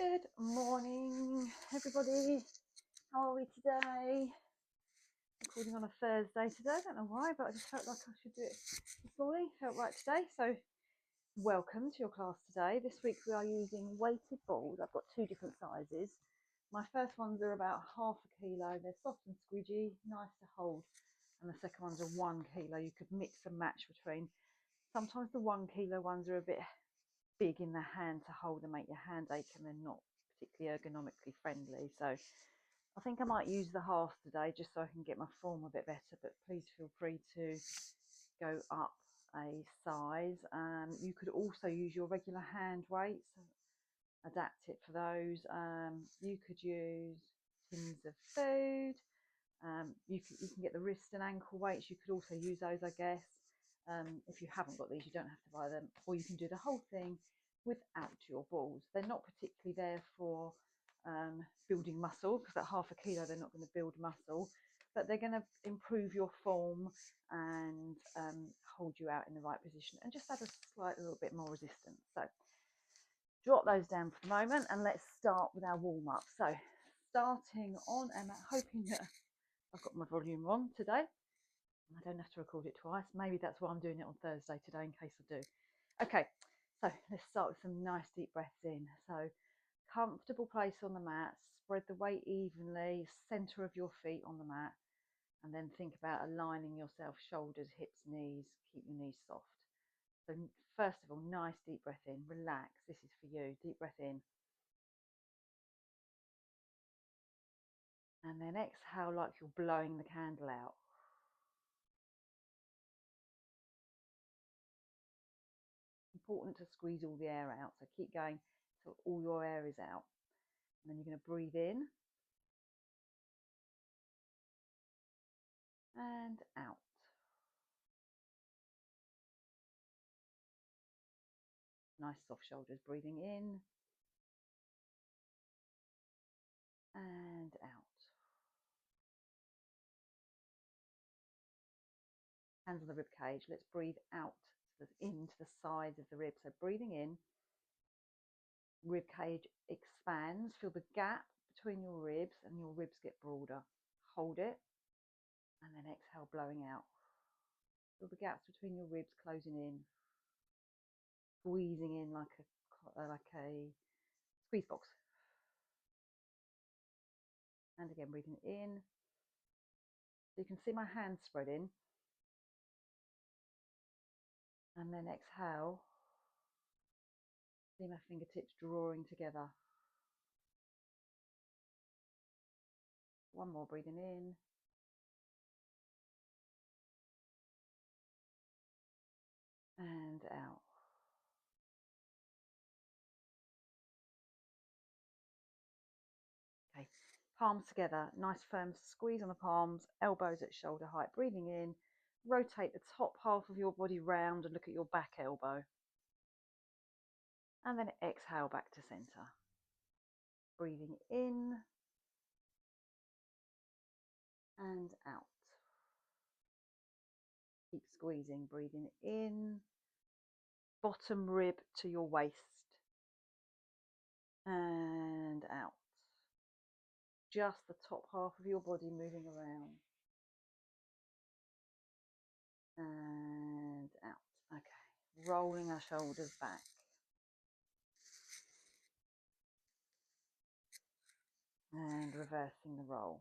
Good morning, everybody. How are we today? Recording on a Thursday today. I don't know why, but I just felt like I should do it this morning. Felt right today. So, welcome to your class today. This week we are using weighted balls. I've got two different sizes. My first ones are about ½ kilo. They're soft and squidgy, nice to hold. And the second ones are 1 kilo. You could mix and match between. Sometimes the 1 kilo ones are a bit big in the hand to hold and make your hand ache, and they're not particularly ergonomically friendly. So I think I might use the half today just so I can get my form a bit better, but please feel free to go up a size. You could also use your regular hand weights, adapt it for those. You could use tins of food. You can get the wrist and ankle weights. You could also use those, I guess. If you haven't got these, you don't have to buy them, or you can do the whole thing without your balls. They're not particularly there for building muscle, because at ½ kilo they're not going to build muscle, but they're going to improve your form and hold you out in the right position and just add a little bit more resistance. So drop those down for the moment and let's start with our warm-up. So starting on, and hoping that I've got my volume on today. I don't have to record it twice. Maybe that's why I'm doing it on Thursday today, in case I do. Okay, so let's start with some nice deep breaths in. So comfortable place on the mat, spread the weight evenly, center of your feet on the mat, and then think about aligning yourself, shoulders, hips, knees. Keep your knees soft. So first of all, nice deep breath in, relax. This is for you. Deep breath in. And then exhale like you're blowing the candle out. Important to squeeze all the air out, so keep going till all your air is out. And then you're going to breathe in and out. Nice soft shoulders. Breathing in and out. Hands on the rib cage. Let's breathe out into the sides of the ribs. So breathing in, rib cage expands. Feel the gap between your ribs, and your ribs get broader. Hold it, and then exhale, blowing out. Feel the gaps between your ribs closing in, squeezing in like a squeeze box. And again, breathing in. So you can see my hands spreading. And then exhale. See my fingertips drawing together. One more, breathing in. And out. Okay, palms together, nice firm squeeze on the palms, elbows at shoulder height. Breathing in, rotate the top half of your body round and look at your back elbow. And then exhale back to center. Breathing in and out. Keep squeezing, breathing in, bottom rib to your waist. And out. Just the top half of your body moving around. And out. Okay, rolling our shoulders back. And reversing the roll.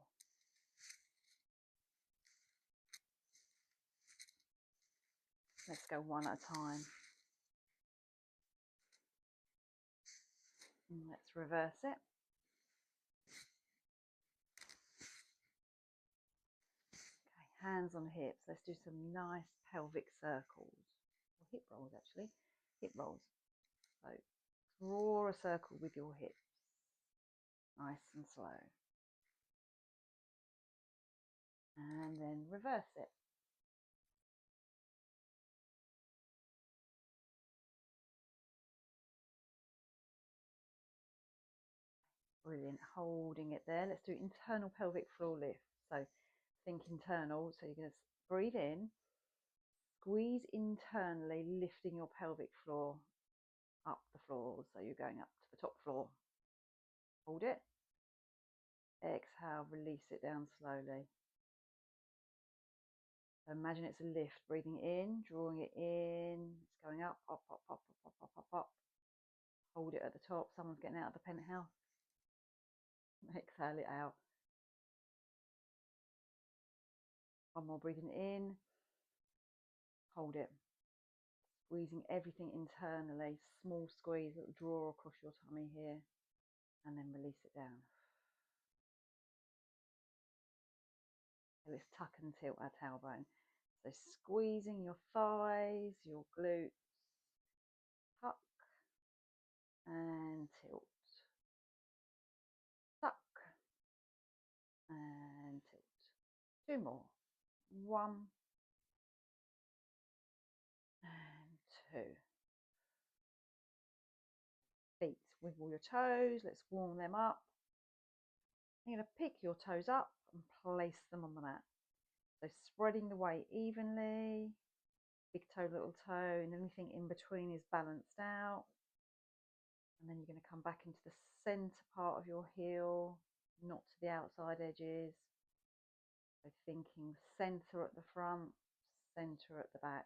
Let's go one at a time. And let's reverse it. Okay, hands on hips. Let's do some nice pelvic circles. Or hip rolls, actually. Hip rolls. So draw a circle with your hips. Nice and slow. And then reverse it. Brilliant. Holding it there. Let's do internal pelvic floor lift. So think internal. So you're going to breathe in, squeeze internally, lifting your pelvic floor up the floor. So you're going up to the top floor. hold it, exhale, release it down slowly. So imagine it's a lift, breathing in, drawing it in, it's going up, up, up, up, up, up, up, up, up. Hold it at the top, someone's getting out of the penthouse. Exhale it out. One more, breathing in, hold it. Squeezing everything internally, small squeeze, little draw across your tummy here, and then release it down. So it's tuck and tilt our tailbone. So squeezing your thighs, your glutes, tuck and tilt, tuck and tilt. 2 more, 1 and 2. Feet, wiggle your toes, let's warm them up. You're going to pick your toes up and place them on the mat. So spreading the weight evenly, big toe, little toe, and anything in between is balanced out. And then you're going to come back into the center part of your heel, not to the outside edges. So thinking center at the front, center at the back.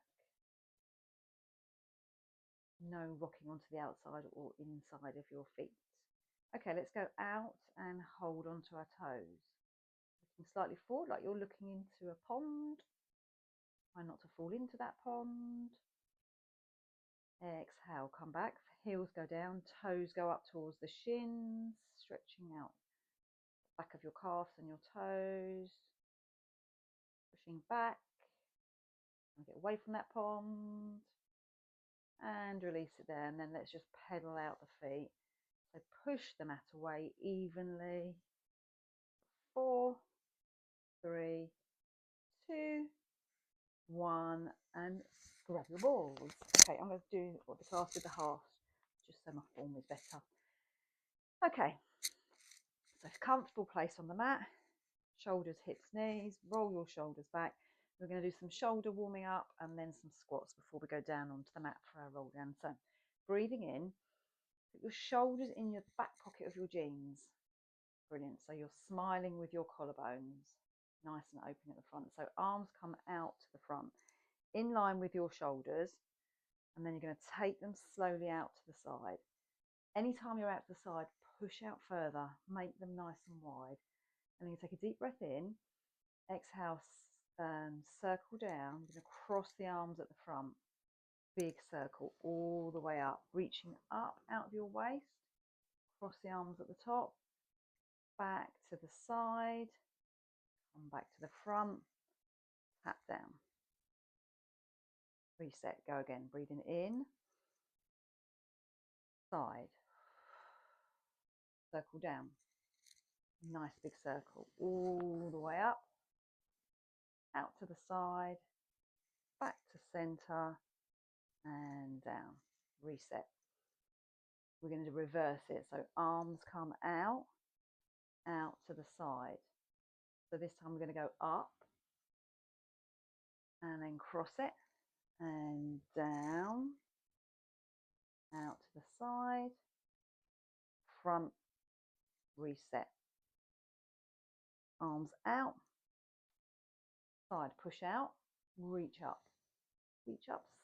No rocking onto the outside or inside of your feet. Okay, let's go out and hold onto our toes. Looking slightly forward, like you're looking into a pond. Try not to fall into that pond. Exhale, come back, heels go down, toes go up towards the shins, stretching out the back of your calves and your toes. Pushing back, and get away from that pond. And release it there, and then let's just pedal out the feet. So push the mat away evenly. 4, 3, 2, 1, and grab your balls. Okay, I'm going to do the class with the halves, just so my form is better. Okay, so comfortable place on the mat, shoulders, hips, knees, roll your shoulders back. We're going to do some shoulder warming up and then some squats before we go down onto the mat for our roll down. So breathing in, put your shoulders in your back pocket of your jeans. Brilliant. So you're smiling with your collarbones, nice and open at the front. So arms come out to the front, in line with your shoulders, and then you're going to take them slowly out to the side. Anytime you're out to the side, push out further, make them nice and wide. And then you take a deep breath in, exhale, circle down. You're going to cross the arms at the front, big circle all the way up, reaching up out of your waist, cross the arms at the top, back to the side, come back to the front, tap down, reset, go again, breathing in, side, circle down, nice big circle all the way up, out to the side, back to center, and down, reset. We're going to reverse it, so arms come out to the side. So this time we're going to go up and then cross it and down, out to the side, front, reset. Arms out, side push out, reach up,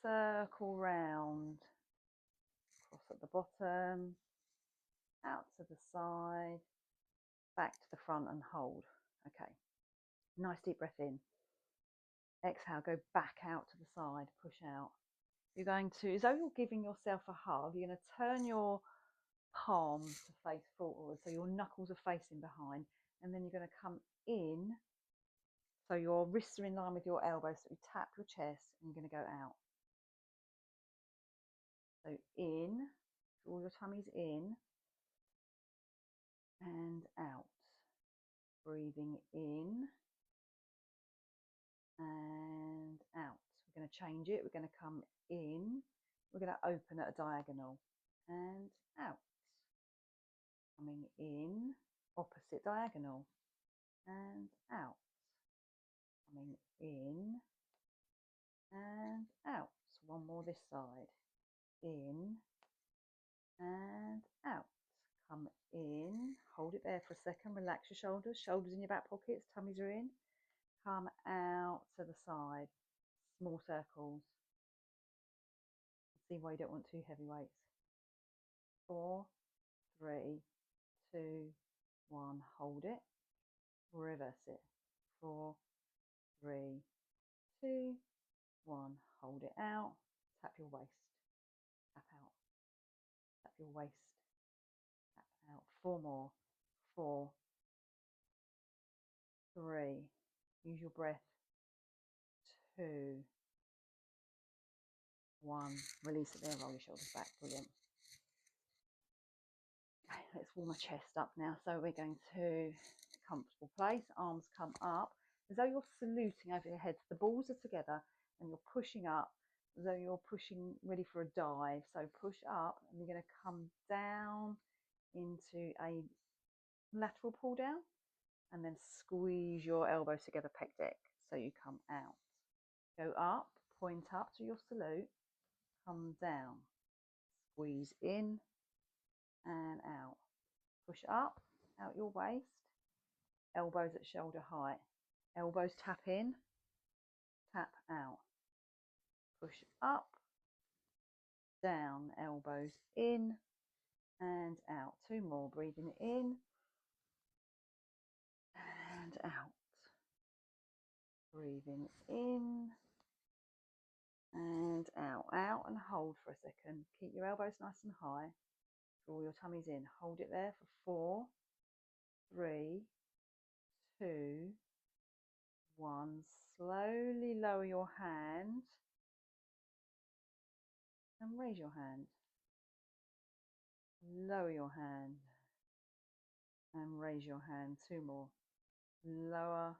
circle round, cross at the bottom, out to the side, back to the front and hold. Okay, nice deep breath in. Exhale, go back out to the side, push out. You're going to, as though you're giving yourself a hug, you're going to turn your palms to face forward, so your knuckles are facing behind, and then you're going to come in, so your wrists are in line with your elbows, so you tap your chest and you're going to go out. So in, draw your tummies in and out. Breathing in and out. We're going to change it. We're going to come in. We're going to open at a diagonal and out. Coming in, opposite diagonal and out. Coming in and out. So one more this side. In and out. Come in, hold it there for a second, relax your shoulders, shoulders in your back pockets, tummies are in, come out to the side, small circles. See why you don't want too heavy weights. 4, 3, 2, 1, hold it, reverse it. 4, 3, 2, 1, hold it out, tap your waist, tap out, tap your waist, tap out. 4 more. 4, 3, use your breath. 2, 1, release it there, roll your shoulders back, brilliant. Okay, let's warm my chest up now. So we're going to comfortable place, arms come up as though you're saluting over your head. So the balls are together and you're pushing up as though you're pushing ready for a dive. So push up and you're going to come down into a lateral pull down and then squeeze your elbows together, pec deck. So you come out, go up, point up to your salute, come down, squeeze in and out, push up, out your waist, elbows at shoulder height, elbows tap in, tap out, push up, down, elbows in and out. 2 more, breathing in and out, breathing in and out, out and hold for a second. Keep your elbows nice and high, draw your tummies in, hold it there for 4, 3, 2, 1. Slowly lower your hand and raise your hand. Lower your hand and raise your hand. 2 more. Lower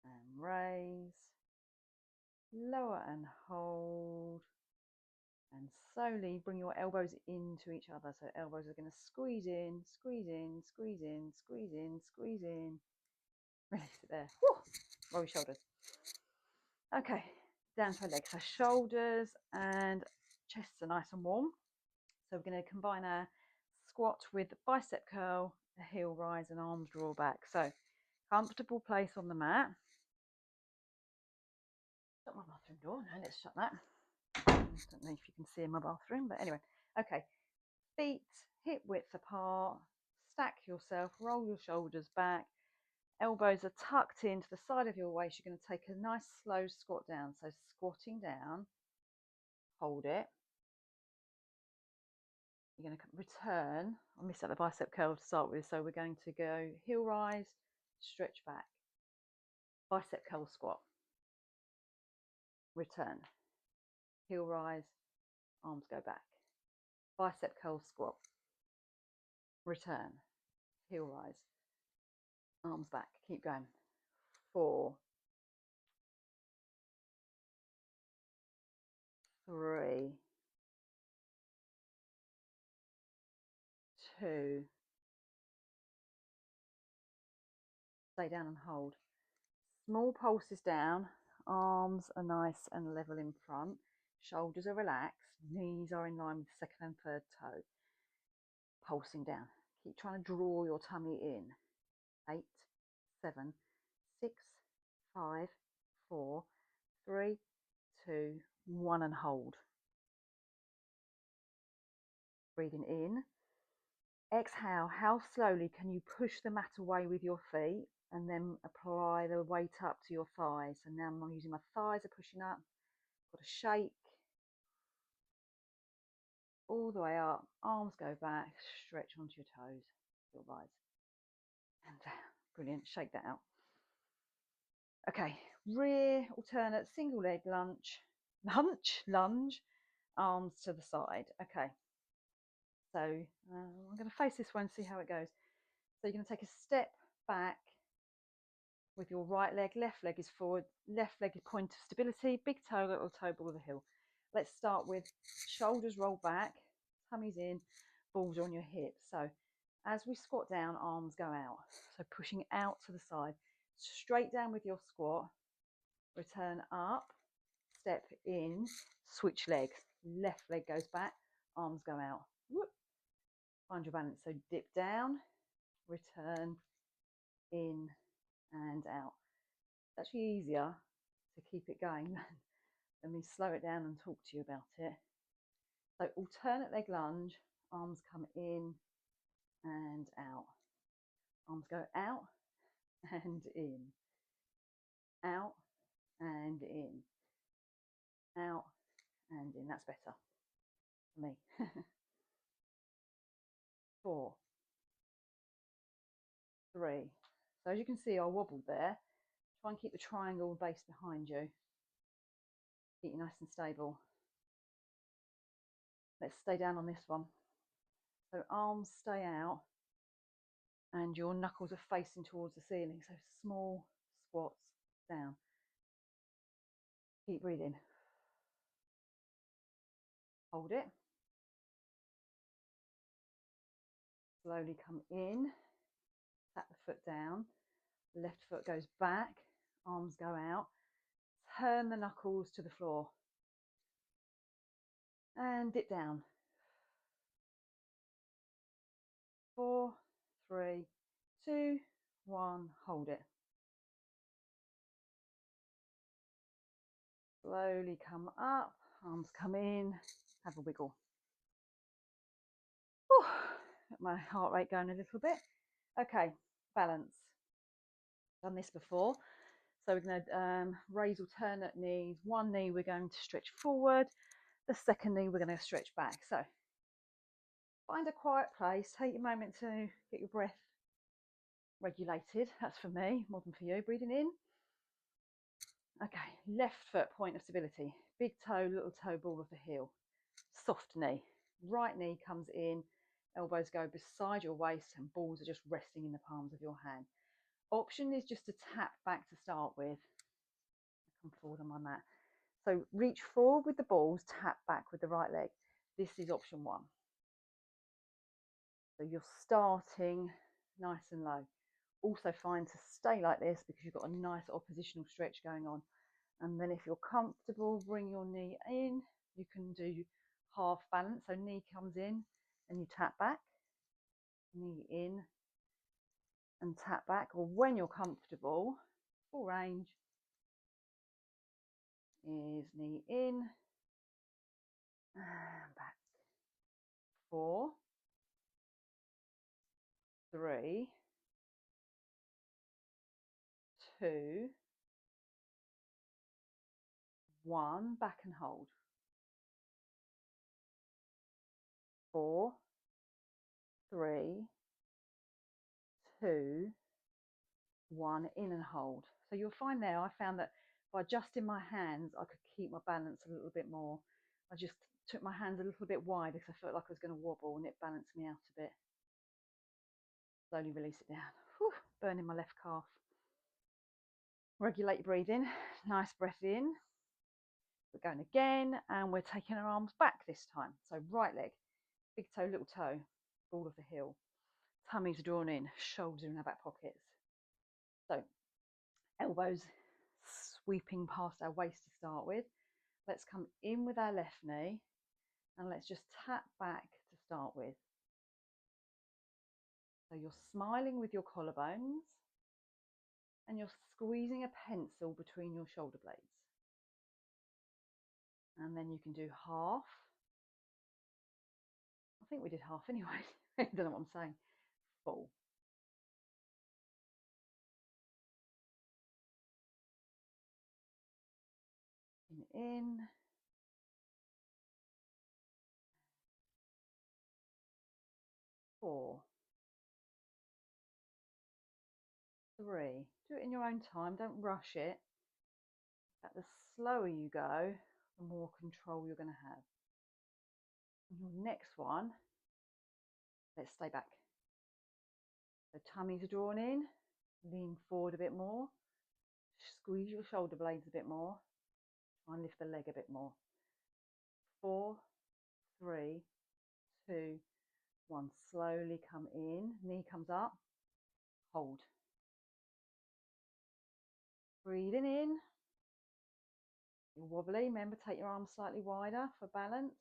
and raise. Lower and hold. And slowly bring your elbows into each other. So elbows are going to squeeze in, squeeze in, squeeze in, squeeze in, squeeze in. Release it there. Woo! Roll your shoulders. Okay, down to our legs. So shoulders and chests are nice and warm. So we're going to combine our squat with bicep curl, a heel rise and arms draw back. So comfortable place on the mat. Shut my bathroom door. No, let's shut that. I don't know if you can see in my bathroom, but anyway. Okay, feet hip width apart. Stack yourself, roll your shoulders back. Elbows are tucked into the side of your waist. You're going to take a nice slow squat down. So squatting down, hold it. You're going to return. I missed out the bicep curl to start with, so we're going to go heel rise, stretch back, bicep curl squat, return, heel rise, arms go back, bicep curl squat, return, heel rise, arms back, keep going. 4, 3, 2, stay down and hold. Small pulses down, arms are nice and level in front, shoulders are relaxed, knees are in line with the second and third toe. Pulsing down. Keep trying to draw your tummy in. 8, 7, 6, 5, 4, 3, 2, 1 and hold. Breathing in. Exhale, how slowly can you push the mat away with your feet and then apply the weight up to your thighs. So now I'm using my thighs are pushing up. Got a shake. All the way up, arms go back, stretch onto your toes, your rise. And brilliant, shake that out. Okay, rear alternate single leg lunge, arms to the side. Okay, so I'm going to face this one and see how it goes. So you're going to take a step back with your right leg, left leg is forward, left leg is point of stability, big toe, little toe, ball of the heel. Let's start with shoulders roll back, tummies in, balls on your hips. So as we squat down, arms go out. So pushing out to the side, straight down with your squat, return up, step in, switch legs. Left leg goes back, arms go out. Whoop. find your balance. So dip down, return, in and out. It's actually easier to keep it going than me slow it down and talk to you about it. So alternate leg lunge, arms come in and out. Arms go out and in, out and in, out and in. That's better for me. 4, 3. So as you can see, I wobbled there. Try and keep the triangle base behind you. Keep you nice and stable. Let's stay down on this one. So arms stay out and your knuckles are facing towards the ceiling. So small squats down. Keep breathing. Hold it. Slowly come in. Tap the foot down. Left foot goes back. Arms go out. Turn the knuckles to the floor. And dip down. 4, 3, 2, 1. Hold it. Slowly come up. Arms come in. Have a wiggle. Whew, got my heart rate going a little bit. Okay, balance. Done this before. So we're going to raise alternate knees. One knee we're going to stretch forward. The second knee we're going to stretch back. So find a quiet place. Take your moment to get your breath regulated. That's for me, more than for you. Breathing in. Okay, left foot, point of stability. Big toe, little toe, ball of the heel. Soft knee. Right knee comes in. Elbows go beside your waist and balls are just resting in the palms of your hand. Option is just to tap back to start with. Come forward on my mat. So reach forward with the balls, tap back with the right leg. This is option 1. So you're starting nice and low. Also fine to stay like this because you've got a nice oppositional stretch going on. And then if you're comfortable, bring your knee in. You can do half balance. So knee comes in and you tap back. Knee in and tap back. Or when you're comfortable, full range, is knee in and back. 4, 3, 2, 1. Back and hold. 4, 3, 2, 1. In and hold. So you'll find there, I found that by adjusting my hands, I could keep my balance a little bit more. I just took my hands a little bit wide because I felt like I was going to wobble and it balanced me out a bit. Slowly release it down. Whew, burning my left calf. Regulate your breathing. Nice breath in. We're going again and we're taking our arms back this time. So right leg, big toe, little toe, ball of the heel. Tummies drawn in, shoulders in our back pockets. So elbows sweeping past our waist to start with. Let's come in with our left knee and let's just tap back to start with. So you're smiling with your collarbones and you're squeezing a pencil between your shoulder blades. And then you can do half. I think we did half anyway. I don't know what I'm saying. Full. In. 4, 3. Do it in your own time. Don't rush it. But the slower you go, the more control you're going to have. And your next one, let's stay back. The tummies are drawn in. Lean forward a bit more. Squeeze your shoulder blades a bit more. Try and lift the leg a bit more. 4, 3, 2, 1. Slowly come in. Knee comes up. Hold. Breathing in. You're wobbly. Remember, take your arms slightly wider for balance.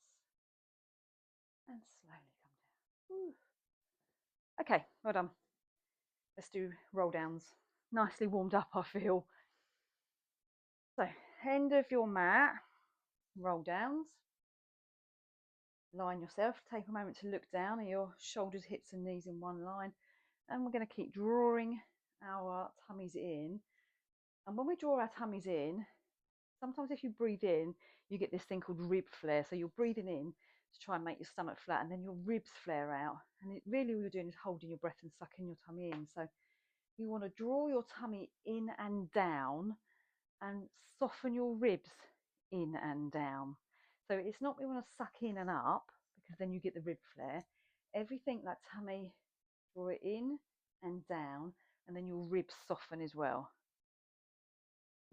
And slowly come down. Whew. Okay, well done. Let's do roll downs. Nicely warmed up, I feel. So, end of your mat, roll downs. Line yourself, take a moment to look down at your shoulders, hips and knees in one line. And we're going to keep drawing our tummies in. And when we draw our tummies in, sometimes if you breathe in, you get this thing called rib flare. So you're breathing in to try and make your stomach flat, and then your ribs flare out. And really all you're doing is holding your breath and sucking your tummy in. So you want to draw your tummy in and down and soften your ribs in and down. So it's not we want to suck in and up, because then you get the rib flare. Everything like tummy, draw it in and down, and then your ribs soften as well.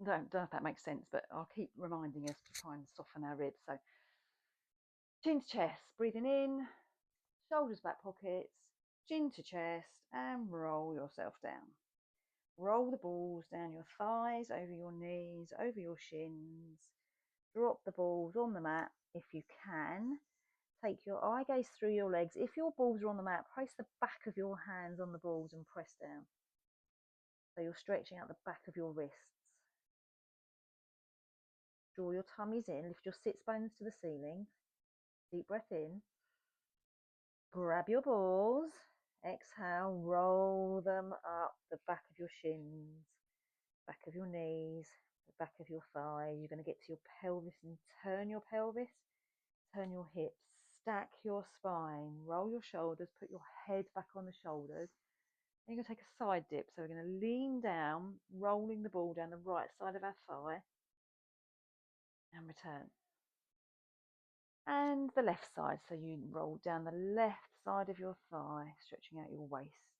Don't know if that makes sense, but I'll keep reminding us to try and soften our ribs. So chin to chest, breathing in, shoulders back pockets, chin to chest, and roll yourself down. Roll the balls down your thighs, over your knees, over your shins. Drop the balls on the mat if you can. Take your eye gaze through your legs. If your balls are on the mat, place the back of your hands on the balls and press down. So you're stretching out the back of your wrists. Draw your tummies in, lift your sits bones to the ceiling. Deep breath in. Grab your balls. Exhale, roll them up the back of your shins, back of your knees, the back of your thigh. You're going to get to your pelvis and turn your pelvis, turn your hips, stack your spine, roll your shoulders, put your head back on the shoulders. And you're going to take a side dip. So we're going to lean down, rolling the ball down the right side of our thigh, and return. And the left side, so you roll down the left side of your thigh, stretching out your waist,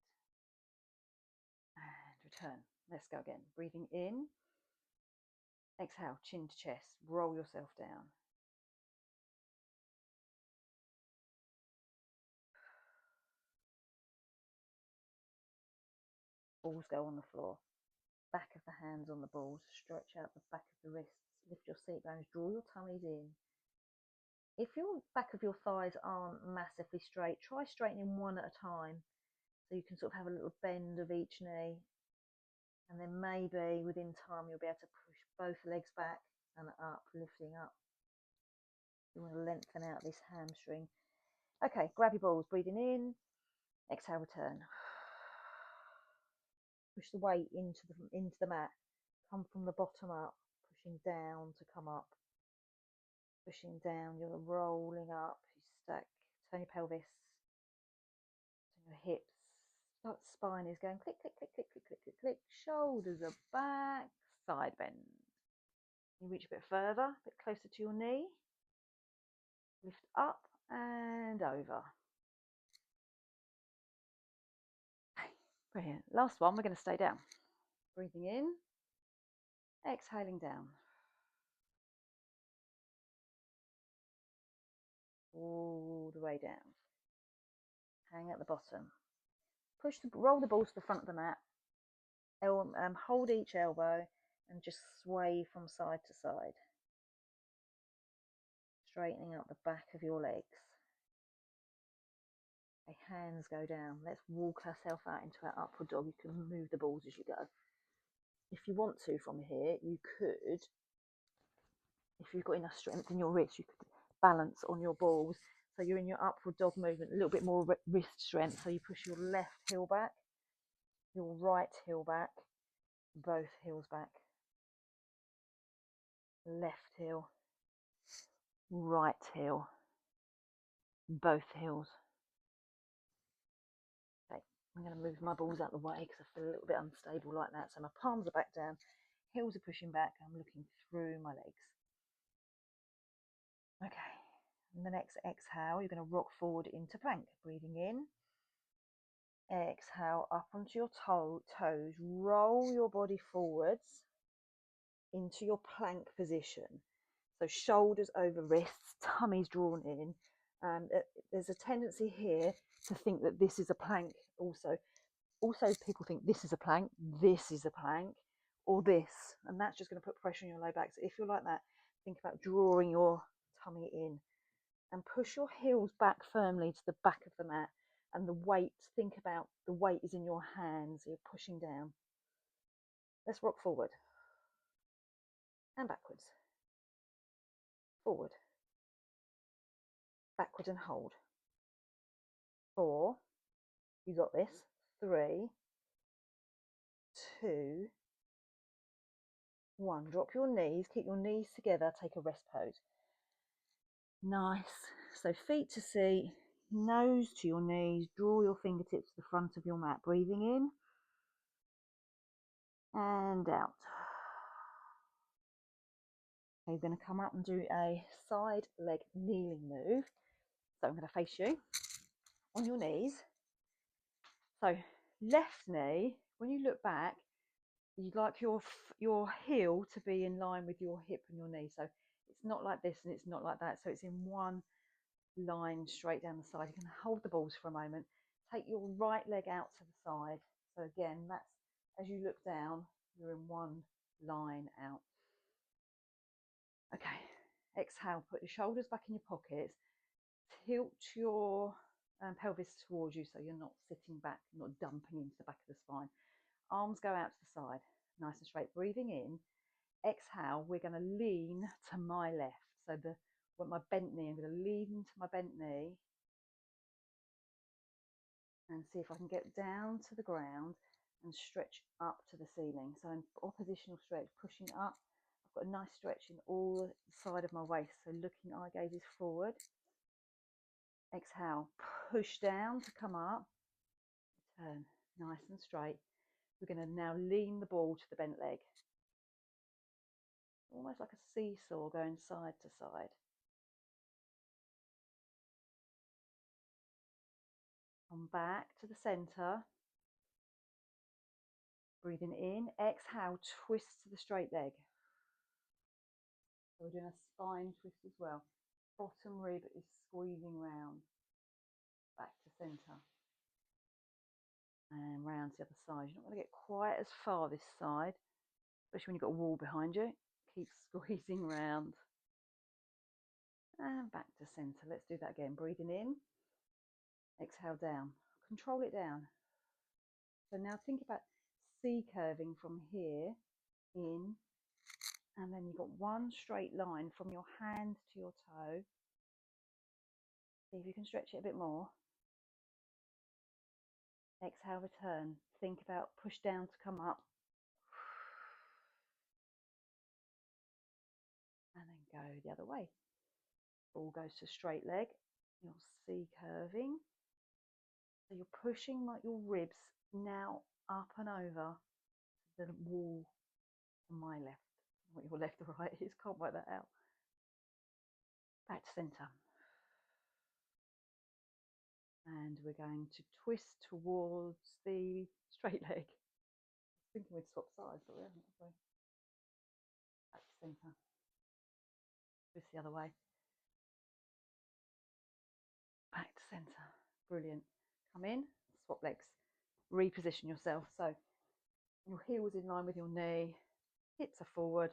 and return. Let's go again. Breathing in, exhale, chin to chest, roll yourself down. Balls go on the floor. Back of the hands on the balls, stretch out the back of the wrists, lift your seat bones, draw your tummies in. If your back of your thighs aren't massively straight, try straightening one at a time, so you can sort of have a little bend of each knee, and then maybe within time you'll be able to push both legs back and up, lifting up. You want to lengthen out this hamstring. Okay, grab your balls, breathing in, exhale, return. Push the weight into the mat. Come from the bottom up, pushing down to come up. Pushing down, you're rolling up, you stack, turn your pelvis, turn your hips, that spine is going click, click, click, click, click, click, click, click, shoulders are back, side bend. You reach a bit further, a bit closer to your knee, lift up and over. Okay, brilliant. Last one, we're going to stay down. Breathing in, exhaling down. All the way down. Hang at the bottom. Roll the balls to the front of the mat. Hold each elbow and just sway from side to side. Straightening up the back of your legs. Okay, hands go down. Let's walk ourselves out into our upward dog. You can move the balls as you go. If you want to from here, you could, if you've got enough strength in your wrist, you could balance on your balls. So you're in your upward dog movement, a little bit more wrist strength. So you push your left heel back, your right heel back, both heels back. Left heel, right heel, both heels. Okay, I'm going to move my balls out of the way because I feel a little bit unstable like that. So my palms are back down, heels are pushing back, I'm looking through my legs. Okay, and the next exhale, you're going to rock forward into plank. Breathing in, exhale up onto your toes, roll your body forwards into your plank position. So shoulders over wrists, tummies drawn in. There's a tendency here to think that this is a plank also. Also, people think this is a plank, or this, and that's just going to put pressure on your low back. So if you're like that, think about drawing your tummy in and push your heels back firmly to the back of the mat and and the weight, think about the weight is in your hands, you're pushing down. Let's rock forward and backwards, forward, backward and hold. 4, you got this. 3, 2, 1. Drop your knees, keep your knees together, take a rest pose. Nice. So feet to seat, nose to your knees, draw your fingertips to the front of your mat. Breathing in and out. Okay, you're going to come up and do a side leg kneeling move. So I'm going to face you on your knees. So left knee, when you look back, you'd like your heel to be in line with your hip and your knee. So it's not like this and it's not like that. So it's in one line straight down the side. You can hold the balls for a moment. Take your right leg out to the side. So again, that's as you look down, you're in one line out. Okay, exhale, put your shoulders back in your pockets. Tilt your pelvis towards you so you're not sitting back, not dumping into the back of the spine. Arms go out to the side, nice and straight. Breathing in. Exhale, we're going to lean to my left. So with my bent knee, I'm going to lean to my bent knee and see if I can get down to the ground and stretch up to the ceiling. So in oppositional stretch, pushing up. I've got a nice stretch in all side of my waist. So looking, eye gazes forward. Exhale, push down to come up. Turn nice and straight. We're going to now lean the ball to the bent leg. Almost like a seesaw going side to side. Come back to the center. Breathing in. Exhale, twist to the straight leg. So we're doing a spine twist as well. Bottom rib is squeezing round. Back to center. And round to the other side. You're not going to get quite as far this side, especially when you've got a wall behind you. Keep squeezing round. And back to center. Let's do that again. Breathing in. Exhale down. Control it down. So now think about C curving from here in, and then you've got one straight line from your hand to your toe. See if you can stretch it a bit more. Exhale, return. Think about push down to come up. And then go the other way. Ball goes to straight leg. You'll see curving. So you're pushing like your ribs now up and over the wall on my left. What your left or right is, can't work that out. Back to center. And we're going to twist towards the straight leg. I was thinking we'd swap sides, but we haven't. Back to center. Twist the other way. Back to center. Brilliant. Come in, swap legs. Reposition yourself. So your heel's in line with your knee. Hips are forward.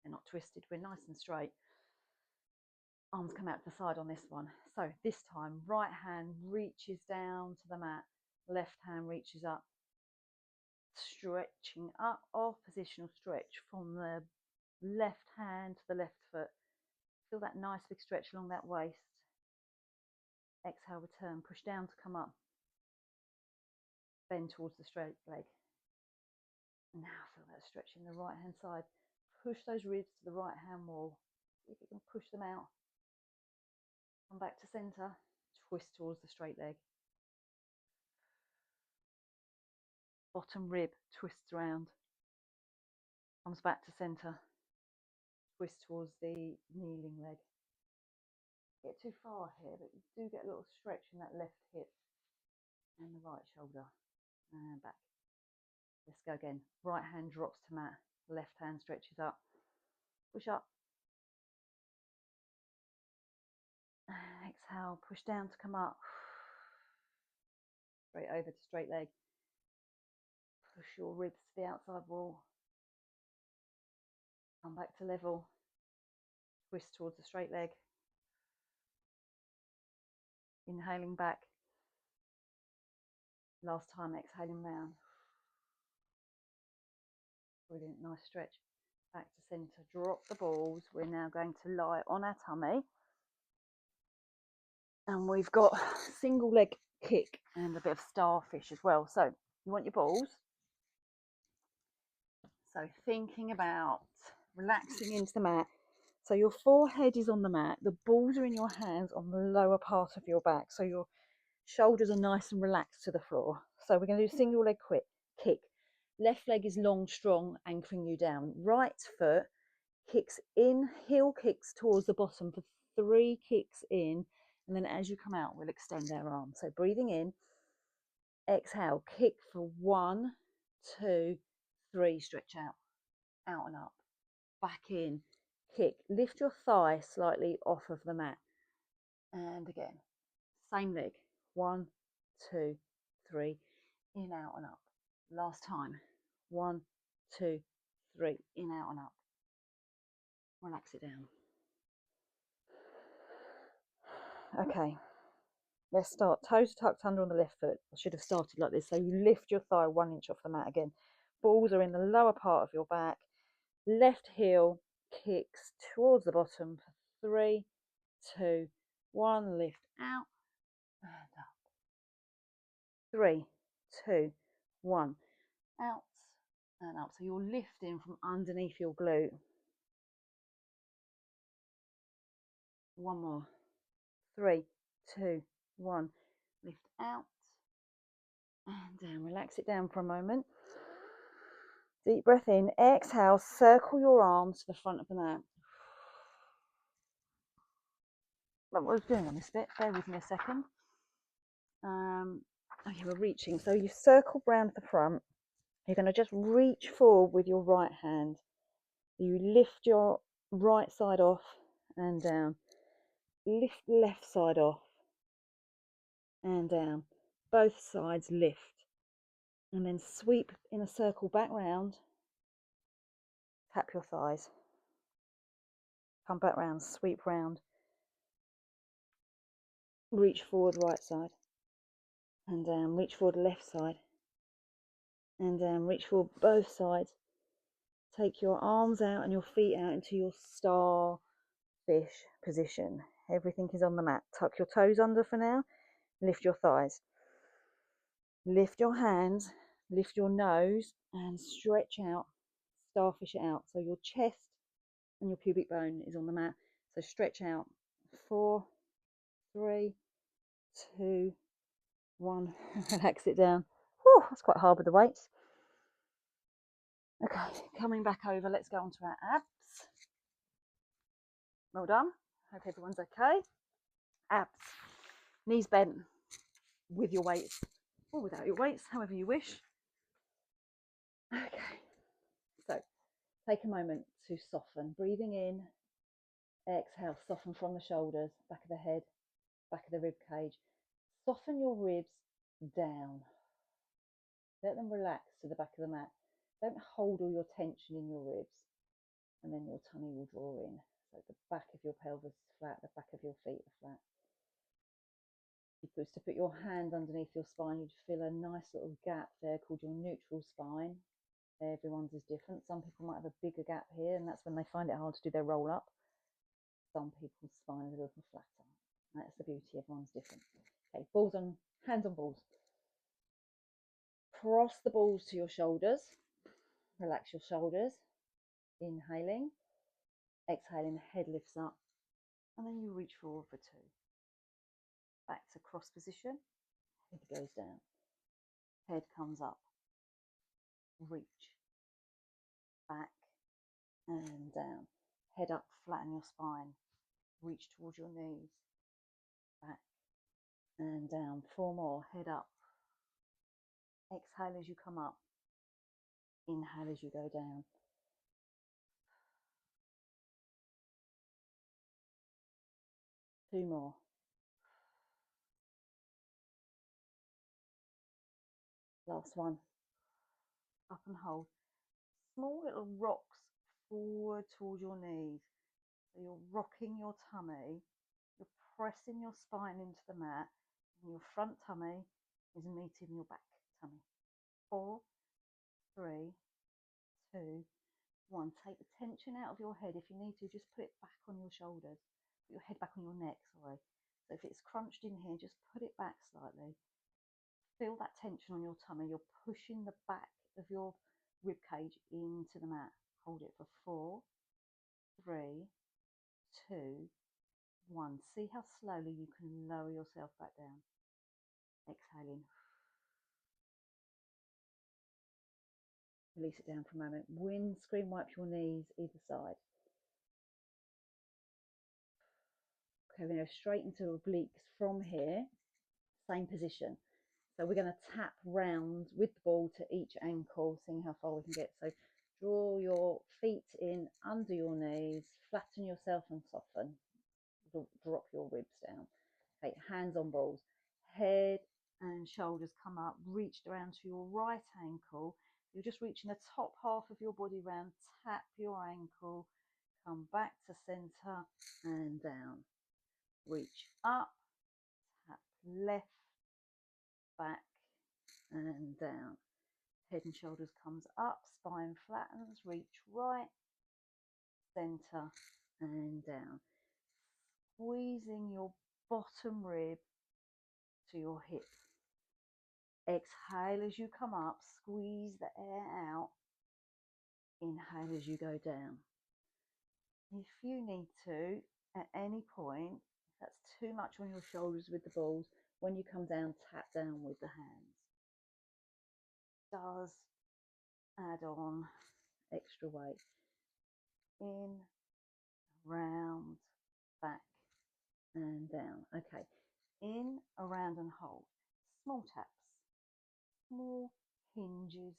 They're not twisted. We're nice and straight. Arms come out to the side on this one. So this time, right hand reaches down to the mat. Left hand reaches up. Stretching up, oppositional stretch from the left hand to the left foot. Feel that nice big stretch along that waist. Exhale, return, push down to come up. Bend towards the straight leg. Now feel that stretch in the right hand side. Push those ribs to the right hand wall. See if you can push them out. Come back to center. Twist towards the straight leg. Bottom rib twists around. Comes back to center. Twist towards the kneeling leg. Get too far here, but you do get a little stretch in that left hip and the right shoulder. And back. Let's go again. Right hand drops to mat. Left hand stretches up. Push up. Exhale. Push down to come up. Straight over to straight leg. Push your ribs to the outside wall. Come back to level. Twist towards the straight leg. Inhaling back. Last time, exhaling round. Brilliant, nice stretch. Back to centre, drop the balls. We're now going to lie on our tummy. And we've got single leg kick and a bit of starfish as well. So you want your balls. So thinking about relaxing into the mat. So your forehead is on the mat. The balls are in your hands on the lower part of your back. So your shoulders are nice and relaxed to the floor. So we're going to do single leg kick. Left leg is long, strong, anchoring you down. Right foot kicks in, heel kicks towards the bottom for 3 kicks in. And then as you come out, we'll extend our arms. So breathing in, exhale, kick for 1, 2, 3, stretch out, out and up, back in, kick, lift your thigh slightly off of the mat. And again, same leg, 1, 2, 3, in, out and up. Last time, 1, 2, 3, in, out and up. Relax it down. Okay, let's start. Toes tucked under on the left foot. I should have started like this. So you lift your thigh 1 inch off the mat again. Balls are in the lower part of your back. Left heel kicks towards the bottom for 3, 2, 1. Lift out and up. 3, 2, 1. Out and up. So you're lifting from underneath your glute. 1 more. 3, 2, 1. Lift out and down. Relax it down for a moment. Deep breath in. Exhale. Circle your arms to the front of the mat. Like what I was doing on this bit. Bear with me a second. Okay, we're reaching. So you circle round the front. You're going to just reach forward with your right hand. You lift your right side off and down. Lift left side off and down. Both sides lift. And then sweep in a circle back round. Tap your thighs. Come back round, sweep round. Reach forward right side. And down. Reach forward left side. And down. Reach forward both sides. Take your arms out and your feet out into your starfish position. Everything is on the mat. Tuck your toes under for now. Lift your thighs. Lift your hands. Lift your nose and stretch out. Starfish it out. So your chest and your pubic bone is on the mat. So stretch out. 4, 3, 2, 1. Relax it down. Whew, that's quite hard with the weights. Okay, coming back over. Let's go on to our abs. Well done. Hope everyone's okay. Abs. Knees bent with your weights or without your weights, however you wish. Okay. So take a moment to soften. Breathing in. Exhale. Soften from the shoulders, back of the head, back of the rib cage. Soften your ribs down. Let them relax to the back of the mat. Don't hold all your tension in your ribs, and then your tummy will draw in. So the back of your pelvis is flat, the back of your feet are flat. If you was to put your hand underneath your spine, you'd feel a nice little gap there called your neutral spine. Everyone's is different. Some people might have a bigger gap here, and that's when they find it hard to do their roll up. Some people's spine is a little flatter. That's the beauty, everyone's different. Okay, balls on, hands on balls. Cross the balls to your shoulders. Relax your shoulders. Inhaling. Exhaling, head lifts up. And then you reach forward for 2. Back to cross position. Head goes down. Head comes up. Reach. Back and down. Head up, flatten your spine. Reach towards your knees. Back and down. 4 more. Head up. Exhale as you come up. Inhale as you go down. Two more. Last one. Up and hold. Small little rocks forward towards your knees. So you're rocking your tummy. You're pressing your spine into the mat. And your front tummy is meeting your back. tummy. 4, 3, 2, 1. Take the tension out of your head. If you need to, just put it back on your shoulders. Put your head back on your neck, sorry. So if it's crunched in here, just put it back slightly. Feel that tension on your tummy. You're pushing the back of your rib cage into the mat. Hold it for 4, 3, 2, 1. See how slowly you can lower yourself back down. Exhaling. Release it down for a moment. Windscreen wipe your knees either side. Okay, we're going to go straight into obliques from here. Same position. So we're going to tap round with the ball to each ankle, seeing how far we can get. So draw your feet in under your knees, flatten yourself and soften. Drop your ribs down. Okay, hands on balls. Head and shoulders come up, reached around to your right ankle. You're just reaching the top half of your body round. Tap your ankle, come back to center and down. Reach up, tap left, back and down. Head and shoulders comes up, spine flattens, reach right, center and down. Squeezing your bottom rib to your hip. Exhale as you come up, squeeze the air out. Inhale as you go down. If you need to, at any point, if that's too much on your shoulders with the balls, when you come down, tap down with the hands. Does add on extra weight. In, around, back and down. Okay, in, around and hold. Small taps, small hinges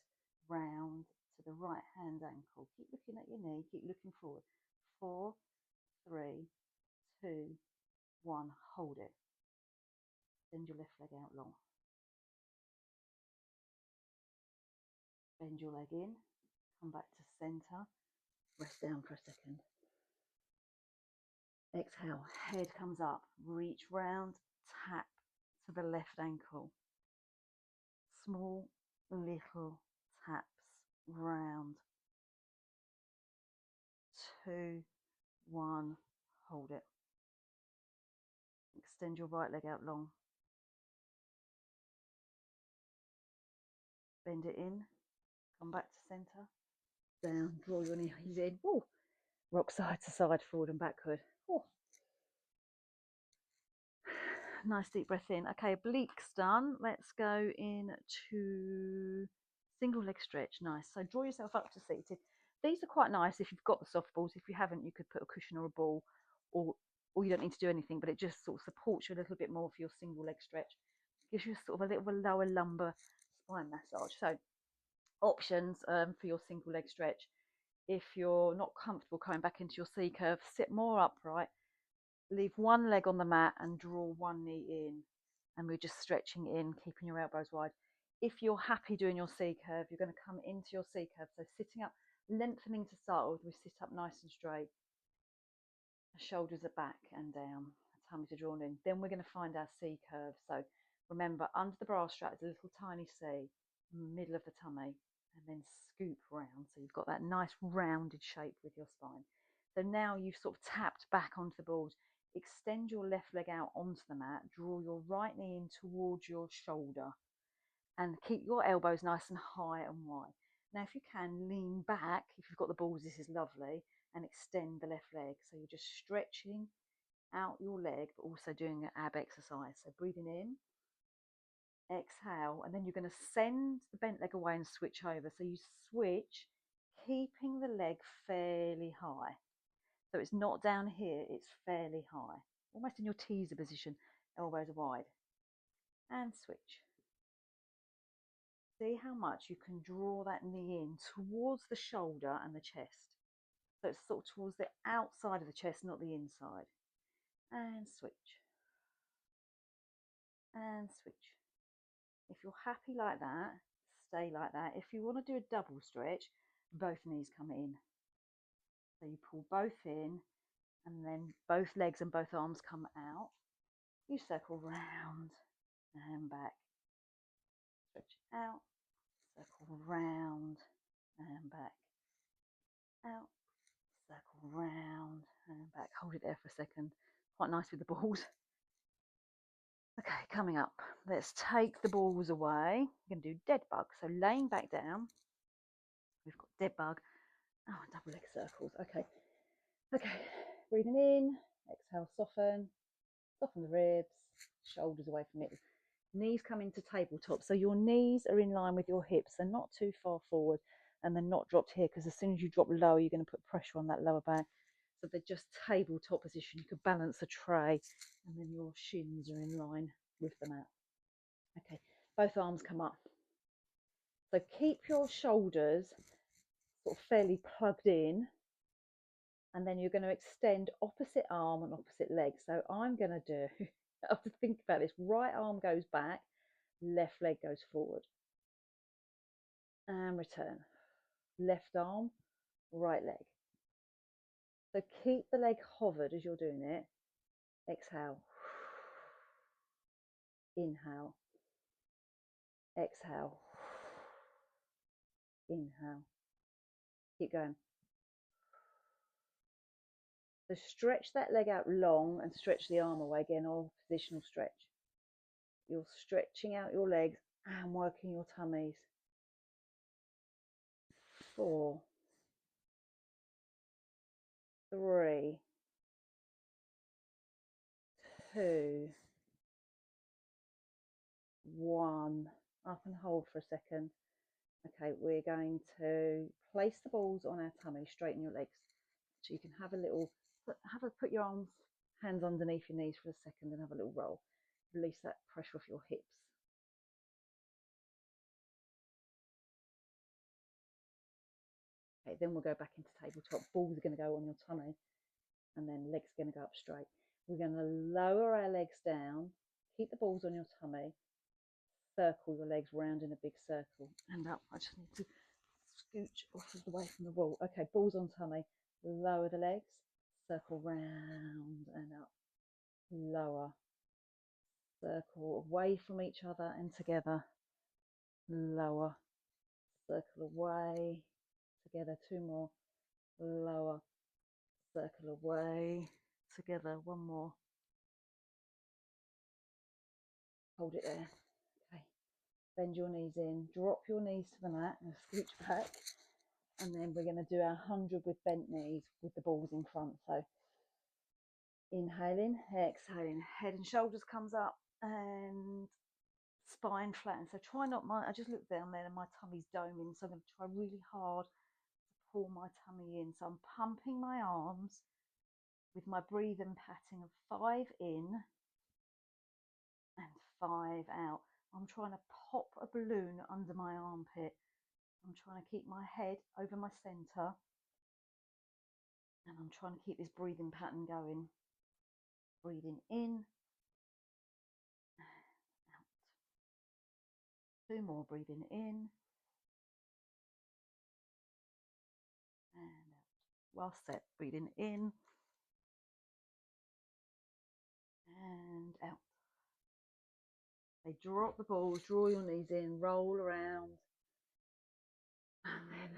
round to the right hand ankle. Keep looking at your knee, keep looking forward. 4, 3, 2, 1. Hold it. Bend your left leg out long. Bend your leg in, come back to center, rest down for a second. Exhale, head comes up, reach round, tap to the left ankle. Small little taps round. 2, 1, hold it. Extend your right leg out long. Bend it in, come back to center. Down, draw your knees in. Woo. Rock side to side, forward and backward. Woo. Nice deep breath in. Okay, obliques done. Let's go into single leg stretch. Nice. So draw yourself up to seated. These are quite nice if you've got the soft balls. If you haven't, you could put a cushion or a ball, or you don't need to do anything, but it just sort of supports you a little bit more for your single leg stretch. Gives you sort of a little lower lumbar spine massage. So options for your single leg stretch. If you're not comfortable coming back into your C curve, sit more upright. Leave one leg on the mat and draw one knee in, and we're just stretching in, keeping your elbows wide. If you're happy doing your C curve, you're going to come into your C curve. So sitting up, lengthening to start with, we sit up nice and straight. The shoulders are back and down, tummies are drawn in. Then we're going to find our C curve. So remember, under the bra strap is a little tiny C, middle of the tummy, and then scoop round. So you've got that nice rounded shape with your spine. So now you've sort of tapped back onto the balls. Extend your left leg out onto the mat, draw your right knee in towards your shoulder, and keep your elbows nice and high and wide. Now, if you can, lean back. If you've got the balls, this is lovely, and extend the left leg. So you're just stretching out your leg, but also doing an ab exercise. So breathing in, exhale, and then you're going to send the bent leg away and switch over. So you switch, keeping the leg fairly high. So it's not down here, it's fairly high, almost in your teaser position, elbows are wide. And switch. See how much you can draw that knee in towards the shoulder and the chest. So it's sort of towards the outside of the chest, not the inside. And switch. And switch. If you're happy like that, stay like that. If you want to do a double stretch, both knees come in. So you pull both in, and then both legs and both arms come out. You circle round and back. stretch out, circle round and back, out, circle round and back. Hold it there for a second. Quite nice with the balls. Okay, coming up, let's take the balls away. We're going to do dead bug. So laying back down, we've got dead bug. Oh, double leg circles. Okay, breathing in, exhale, soften the ribs, shoulders away from it. Knees come into tabletop, so your knees are in line with your hips. They're not too far forward and they're not dropped here, because as soon as you drop lower, you're going to put pressure on that lower back. So they're just tabletop position. You could balance a tray and then your shins are in line with the mat. Okay, both arms come up. So keep your shoulders sort of fairly plugged in, and then you're going to extend opposite arm and opposite leg. So I'm going to do, I have to think about this, right arm goes back, left leg goes forward. And return. Left arm, right leg. So keep the leg hovered as you're doing it. Exhale. Inhale. Exhale. Inhale. Keep going. So stretch that leg out long and stretch the arm away. Again, all positional stretch. You're stretching out your legs and working your tummies. 4, 3, 2, 1. Up and hold for a second. Okay, we're going to place the balls on our tummy, straighten your legs. So you can have a little, put your arms, hands underneath your knees for a second and have a little roll. Release that pressure off your hips. Okay, then we'll go back into tabletop. Balls are going to go on your tummy and then legs are going to go up straight. We're going to lower our legs down, keep the balls on your tummy, circle your legs round in a big circle and up. I just need to scooch off of the way from the wall. Okay, balls on tummy, lower the legs, circle round and up, lower, circle away from each other and together, lower, circle away, together, 2 more, lower, circle away, together, 1 more, hold it there. Okay, bend your knees in, drop your knees to the mat and scooch back, and then we're going to do our 100 with bent knees with the balls in front. So inhaling, exhaling, head and shoulders comes up and spine flatten. So try not, I just look down there and my tummy's doming, so I'm going to try really hard to pull my tummy in. So I'm pumping my arms with my breathing pattern of 5 in and 5 out. I'm trying to pop a balloon under my armpit. I'm trying to keep my head over my center and I'm trying to keep this breathing pattern going. Breathing in, out. 2 more, breathing in and out. Last set, breathing in and out. They drop the balls, draw your knees in, roll around, and then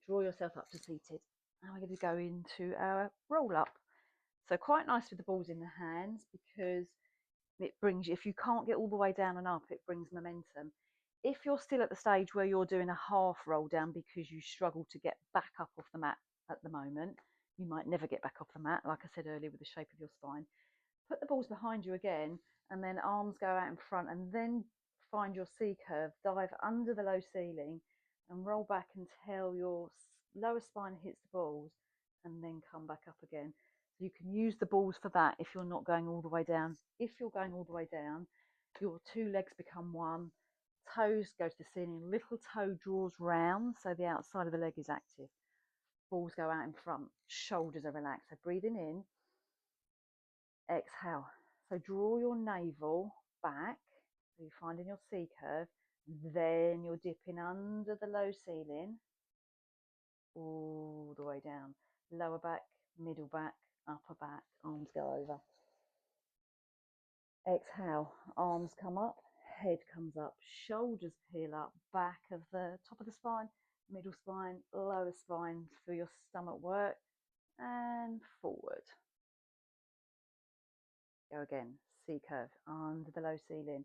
draw yourself up to seated. Now we're going to go into our roll up. So quite nice with the balls in the hands, because it brings you, if you can't get all the way down and up, it brings momentum. If you're still at the stage where you're doing a half roll down because you struggle to get back up off the mat at the moment, you might never get back off the mat, like I said earlier, with the shape of your spine. Put the balls behind you again, and then arms go out in front, and then find your C curve, dive under the low ceiling and roll back until your lower spine hits the balls, and then come back up again. So you can use the balls for that if you're not going all the way down. If you're going all the way down, your 2 legs become 1, toes go to the ceiling, little toe draws round so the outside of the leg is active. Balls go out in front, shoulders are relaxed. So breathing in, exhale. So draw your navel back, so you're finding your C curve, then you're dipping under the low ceiling, all the way down. Lower back, middle back, upper back, arms go over. Exhale, arms come up, head comes up, shoulders peel up, back of the top of the spine, middle spine, lower spine for your stomach work, and forward. Go again, C curve under the low ceiling.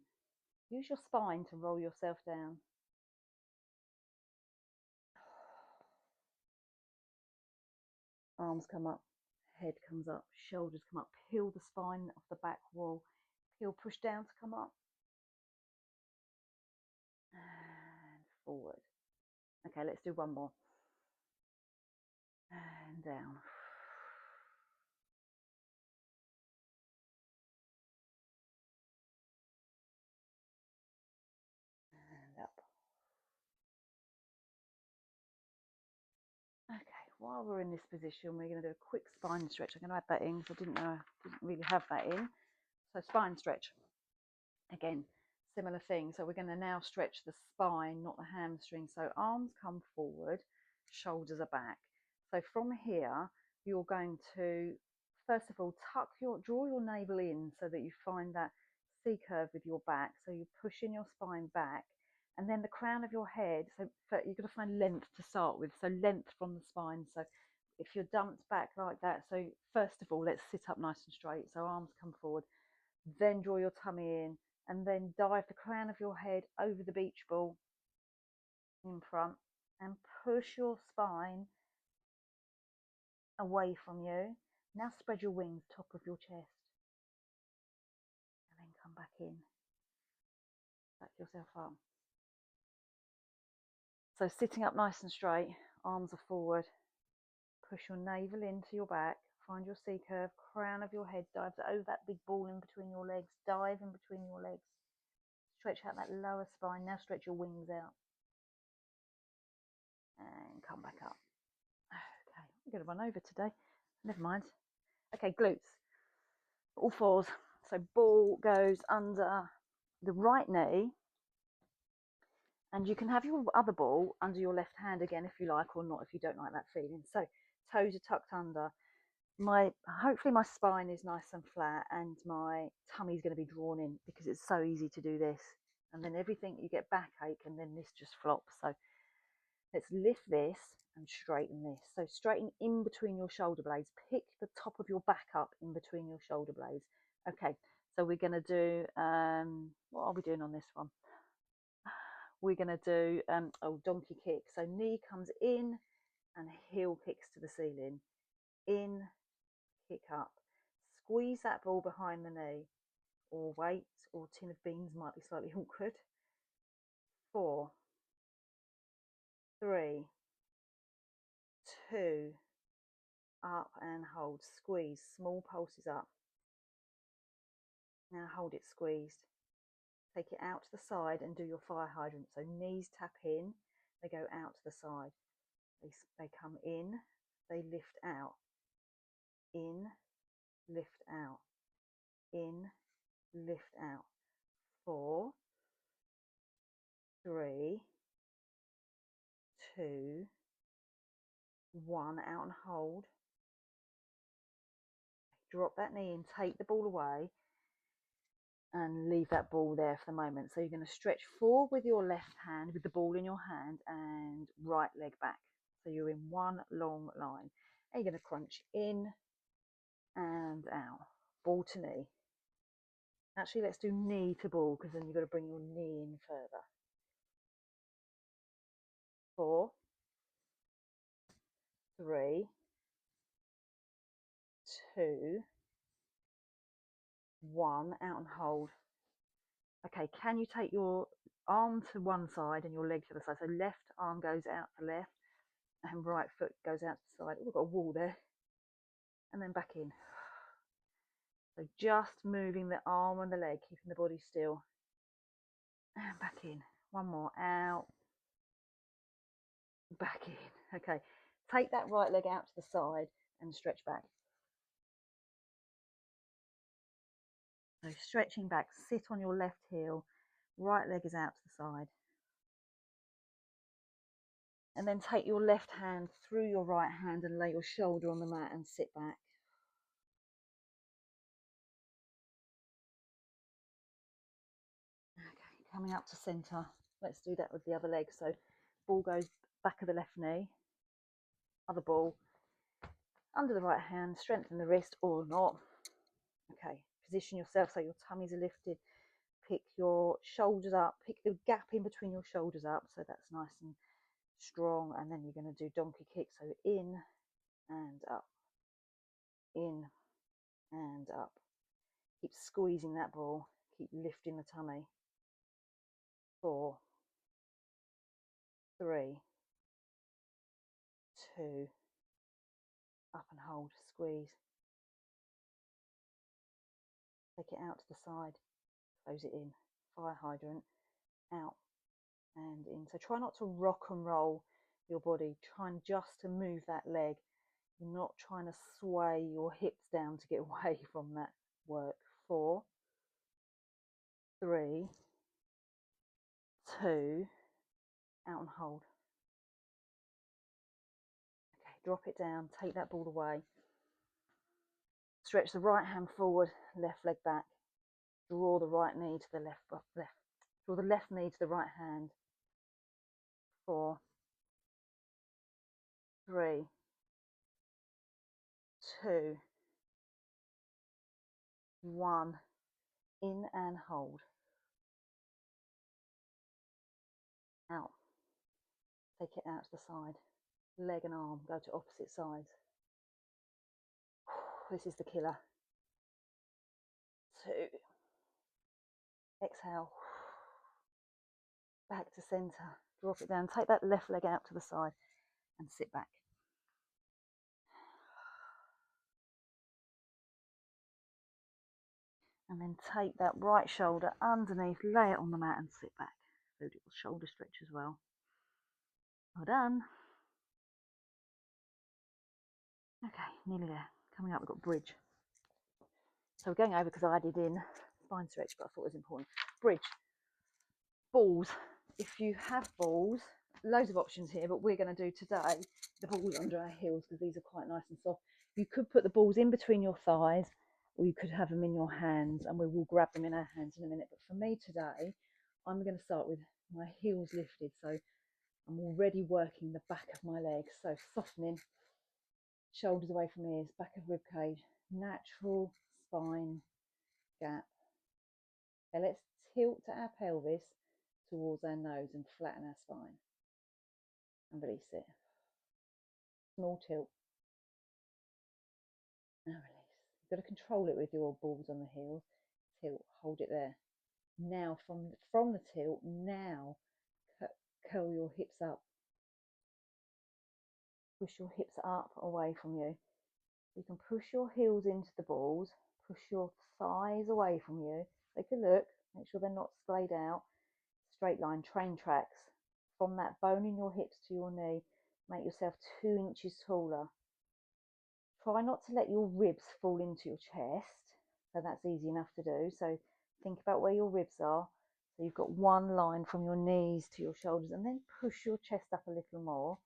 Use your spine to roll yourself down. Arms come up, head comes up, shoulders come up, peel the spine off the back wall, peel, push down to come up, and forward. Okay, let's do one more. And down. And up. Okay, while we're in this position, we're going to do a quick spine stretch. I'm going to add that in because I didn't really have that in. So spine stretch. Again, similar thing. So we're going to now stretch the spine, not the hamstring. So arms come forward, shoulders are back. So from here, you're going to, first of all, draw your navel in so that you find that C curve with your back. So you're pushing your spine back, and then the crown of your head. So you're going to find length to start with. So length from the spine. So if you're dumped back like that, so first of all, let's sit up nice and straight. So arms come forward, then draw your tummy in, and then dive the crown of your head over the beach ball in front and push your spine away from you. Now spread your wings top of your chest and then come back in. Back yourself up. So sitting up nice and straight, arms are forward. Push your navel into your back. Find your C curve, crown of your head dives over that big ball in between your legs. Dive in between your legs. Stretch out that lower spine. Now stretch your wings out. And come back up. Okay, I'm going to run over today. Never mind. Okay, glutes. All fours. So ball goes under the right knee. And you can have your other ball under your left hand again if you like, or not if you don't like that feeling. So toes are tucked under. Hopefully my spine is nice and flat and my tummy is going to be drawn in because it's so easy to do this. And then everything, you get backache and then this just flops. So let's lift this and straighten this. So straighten in between your shoulder blades. Pick the top of your back up in between your shoulder blades. Okay, so we're going to do, what are we doing on this one? We're going to do donkey kick. So knee comes in and heel kicks to the ceiling. In, kick up. Squeeze that ball behind the knee. Or weight or tin of beans might be slightly awkward. 4, 3, 2, up and hold. Squeeze. Small pulses up. Now hold it squeezed. Take it out to the side and do your fire hydrant. So knees tap in, they go out to the side. They come in, they lift out. In, lift out. In, lift out. 4, 3, 2, 1. Out and hold. Drop that knee and take the ball away and leave that ball there for the moment. So you're going to stretch forward with your left hand with the ball in your hand and right leg back. So you're in one long line. And you're going to crunch in and out. Ball to knee. Actually, let's do knee to ball because then you've got to bring your knee in further. 4, 3, 2, 1. Out and hold. Okay, can you take your arm to one side and your leg to the side? So left arm goes out to left and right foot goes out to the side. Oh, we've got a wall there. And then back in. So just moving the arm and the leg, keeping the body still. And back in. One more. Out. Back in. Okay. Take that right leg out to the side and stretch back. So stretching back, sit on your left heel. Right leg is out to the side. And then take your left hand through your right hand and lay your shoulder on the mat and sit back. Okay, coming up to centre. Let's do that with the other leg. So ball goes back of the left knee, other ball under the right hand, strengthen the wrist or not. Okay, position yourself so your tummies are lifted. Pick your shoulders up, pick the gap in between your shoulders up so that's nice and strong. And then you're going to do donkey kick. So in and up, in and up. Keep squeezing that ball, keep lifting the tummy. 4, 3, 2, up and hold, squeeze. Take it out to the side, close it in, fire hydrant, out and in. So try not to rock and roll your body, trying just to move that leg. You're not trying to sway your hips down to get away from that work. 4, 3, 2, out and hold. Okay, drop it down, take that ball away. Stretch the right hand forward, left leg back. Draw the right knee to the left. Draw the left knee to the right hand. 4, 3, 2, 1. In and hold. Out. Take it out to the side. Leg and arm go to opposite sides. This is the killer. 2. Exhale. Back to centre. Drop it down. Take that left leg out to the side and sit back. And then take that right shoulder underneath, lay it on the mat and sit back. Do a little shoulder stretch as well. Well done. Okay, nearly there. Coming up, we've got bridge. So we're going over because I added in spine stretch, but I thought it was important. Bridge. Balls. If you have balls, loads of options here, but we're going to do today the balls under our heels because these are quite nice and soft. You could put the balls in between your thighs, or you could have them in your hands, and we will grab them in our hands in a minute. But for me today, I'm going to start with my heels lifted. So I'm already working the back of my legs. So softening, shoulders away from ears, back of rib cage, natural spine gap. Okay, let's tilt our pelvis towards our nose and flatten our spine and release it. Small tilt. Now release. You've got to control it with your balls on the heels. Tilt, hold it there. Now from the tilt, now curl your hips up. Push your hips up away from you. You can push your heels into the balls, push your thighs away from you. Take a look, make sure they're not splayed out. Straight line, train tracks. From that bone in your hips to your knee, make yourself 2 inches taller. Try not to let your ribs fall into your chest, so that's easy enough to do. So think about where your ribs are. So you've got one line from your knees to your shoulders, and then push your chest up a little more.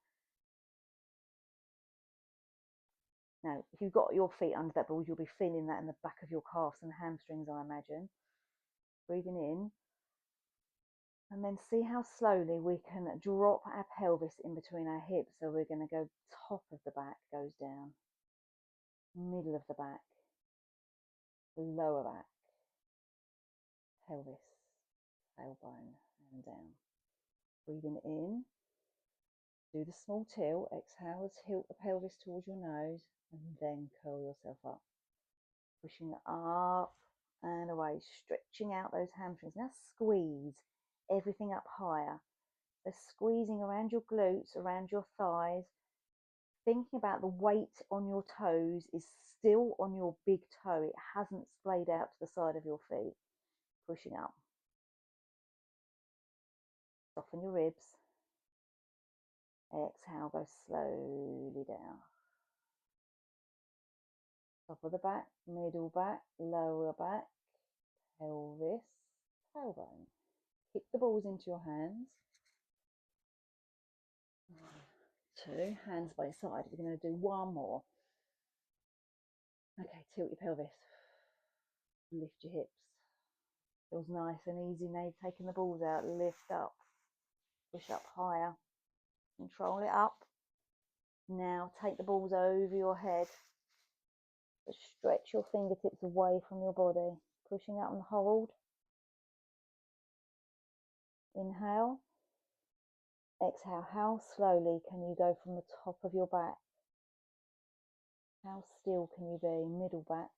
Now, if you've got your feet under that ball, you'll be feeling that in the back of your calves and hamstrings, I imagine. Breathing in. And then see how slowly we can drop our pelvis in between our hips. So we're going to go top of the back goes down, middle of the back, lower back, pelvis, tailbone, and down. Breathing in. Do the small tilt. Exhale, tilt the pelvis towards your nose, and then curl yourself up. Pushing up and away, stretching out those hamstrings. Now squeeze everything up higher. So squeezing around your glutes, around your thighs, thinking about the weight on your toes is still on your big toe. It hasn't splayed out to the side of your feet. Pushing up. Soften your ribs. Exhale, go slowly down. Top of the back, middle back, lower back, pelvis, tailbone. Kick the balls into your hands. 1, 2, hands by side. We're going to do one more. Okay, tilt your pelvis. Lift your hips. Feels nice and easy now. Taking the balls out, lift up, push up higher, control it up. Now take the balls over your head. Just stretch your fingertips away from your body, pushing out and hold. Inhale. Exhale. How slowly can you go from the top of your back? How still can you be? Middle back,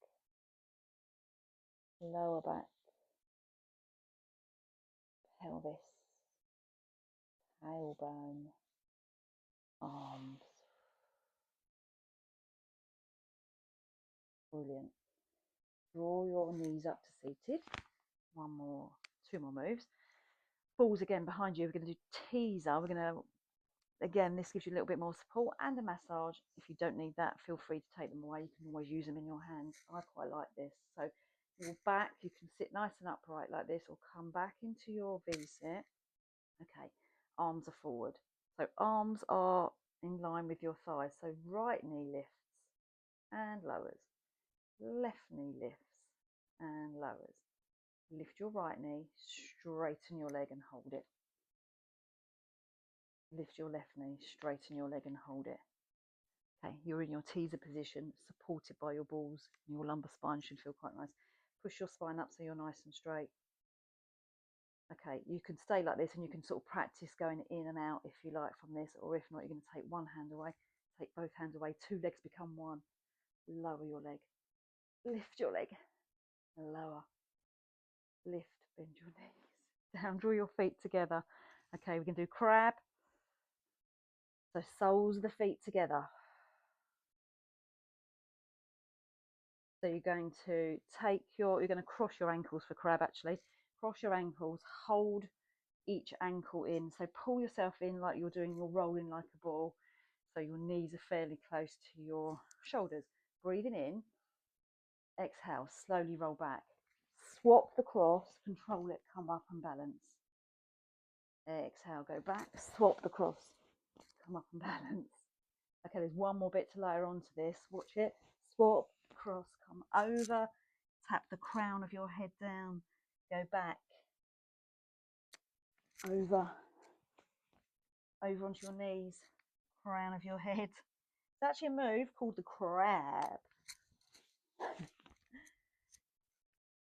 lower back, pelvis, tailbone, arms. Brilliant. Draw your knees up to seated. One more, two more moves. Balls again behind you. We're going to do teaser. We're going to, again, this gives you a little bit more support and a massage. If you don't need that, feel free to take them away. You can always use them in your hands. I quite like this. So your back, you can sit nice and upright like this, or come back into your V-sit. Okay, arms are forward. So arms are in line with your thighs. So right knee lifts and lowers. Left knee lifts and lowers. Lift your right knee, straighten your leg and hold it. Lift your left knee, straighten your leg and hold it. Okay, you're in your teaser position, supported by your balls. Your lumbar spine should feel quite nice. Push your spine up so you're nice and straight. Okay, you can stay like this and you can sort of practice going in and out if you like from this, or if not, you're going to take one hand away, take both hands away, two legs become one. Lower your leg, lift your leg, lower, lift, bend your knees down, draw your feet together. Okay, we can do crab. So soles of the feet together. So you're going to you're going to cross your ankles for crab actually. Cross your ankles, hold each ankle in. So pull yourself in like you're rolling like a ball. So your knees are fairly close to your shoulders. Breathing in, exhale, slowly roll back. Swap the cross, control it, come up and balance. Exhale, go back, swap the cross, come up and balance. Okay, there's one more bit to layer onto this. Watch it. Swap, cross, come over, tap the crown of your head down, go back, over onto your knees, crown of your head. It's actually a move called the crab.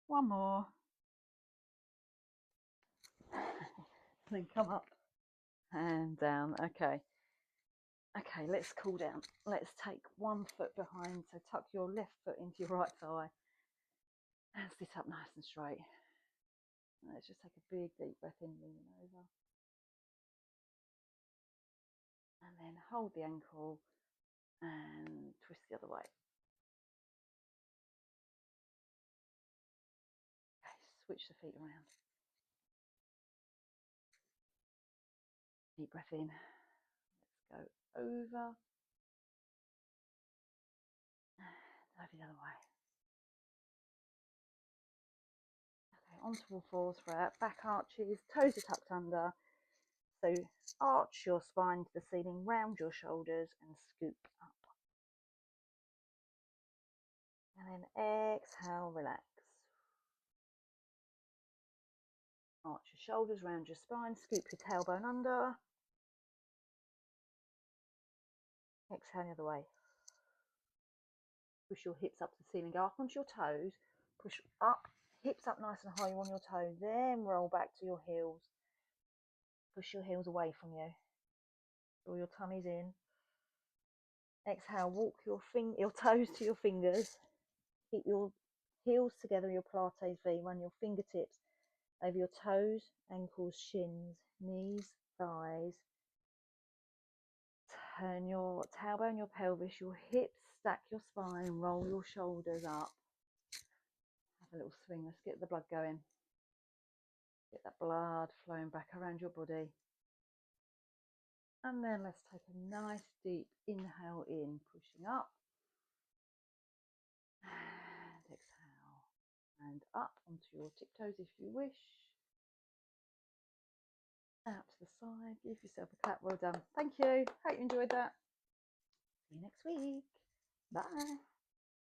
One more. Then come up and down. Okay. Okay, let's cool down. Let's take one foot behind. So tuck your left foot into your right thigh and sit up nice and straight. Let's just take a big deep breath in, leaning over. And then hold the ankle and twist the other way. Okay, switch the feet around. Deep breath in. Let's go over and over the other way. Okay, onto all fours for our back arches, toes are tucked under. So arch your spine to the ceiling, round your shoulders and scoop up. And then exhale, relax. Arch your shoulders, round your spine, scoop your tailbone under. Exhale the other way. Push your hips up to the ceiling, go up onto your toes, push up, hips up nice and high on your toes, then roll back to your heels. Push your heels away from you. Draw your tummies in. Exhale, walk your toes to your fingers. Keep your heels together, your Pilates V. Run your fingertips over your toes, ankles, shins, knees, thighs. Turn your tailbone, your pelvis, your hips, stack your spine, roll your shoulders up. Have a little swing. Let's get the blood going. Get that blood flowing back around your body. And then let's take a nice deep inhale in, pushing up. And exhale. And up onto your tiptoes if you wish. Out to the side. Give yourself a clap. Well done. Thank you. Hope you enjoyed that. See you next week. Bye.